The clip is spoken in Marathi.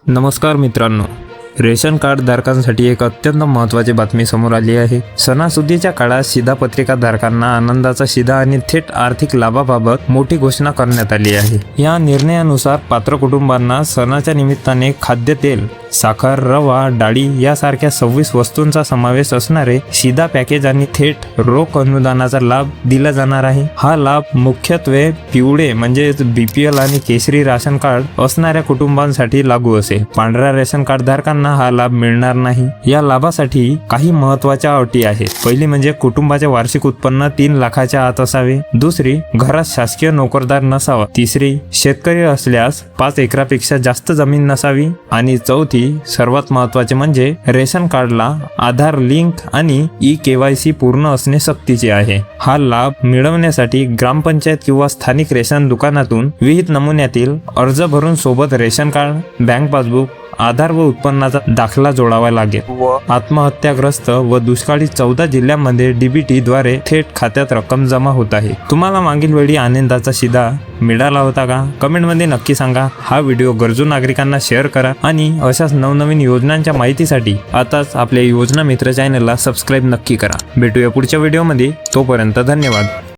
नमस्कार मित्रांनो, रेशन कार्ड धारकांसाठी एक अत्यंत महत्त्वाची बातमी समोर आली आहे। सणासुदीच्या काळात शिधापत्रिका धारकांना आनंदाचा शिधा आणि थेट आर्थिक लाभाबाबत मोठी घोषणा करण्यात आली आहे। या निर्णयानुसार पात्र कुटुंबांना सणाच्या निमित्ताने खाद्यतेल, साखर, रवा, डाळी यासारख्या 26 वस्तूंचा समावेश असणारे शिधा पॅकेज आणि थेट रोख अनुदानाचा लाभ दिला जाणार आहे। हा लाभ मुख्यत्वे पिवळे म्हणजे BPL आणि केशरी राशन कार्ड असणाऱ्या कुटुंबांसाठी लागू असेल। पांढऱ्या रेशन कार्ड धारकांना हा लाभ मिळणार नाही। या लाभासाठी काही महत्त्वाच्या अटी आहेत। पहिली म्हणजे कुटुंबाचे वार्षिक उत्पन्न 3 लाखाच्या आत असावे। दुसरी, घरात शासकीय नोकरदार नसावा। तिसरी, शेतकरी असल्यास 5 एकरापेक्षा जास्त जमीन नसावी। आणि चौथी, सर्वात महत्त्वाचे म्हणजे रेशन कार्डला आधार लिंक आणि KYC पूर्ण असणे सक्तीचे आहे। हा लाभ मिळवण्यासाठी ग्रामपंचायत किंवा स्थानिक रेशन दुकानातून विहित नमुन्यातील अर्ज भरून सोबत रेशन कार्ड, बँक पासबुक, आधार व उत्पन्नाचा दाखला जोडावा लागेल व आत्महत्याग्रस्त व दुष्काळी 14 जिल्ह्यांमध्ये DBT द्वारे थेट खात्यात रक्कम जमा होत आहे। तुम्हाला मागील वेळी आनंदाचा शिधा मिळाला होता का? कमेंटमध्ये नक्की सांगा। हा व्हिडिओ गरजू नागरिकांना शेअर करा आणि अशाच नवनवीन योजनांच्या माहितीसाठी आताच आपल्या योजना मित्र चॅनलला सबस्क्राईब नक्की करा। भेटूया पुढच्या व्हिडिओमध्ये, तोपर्यंत धन्यवाद।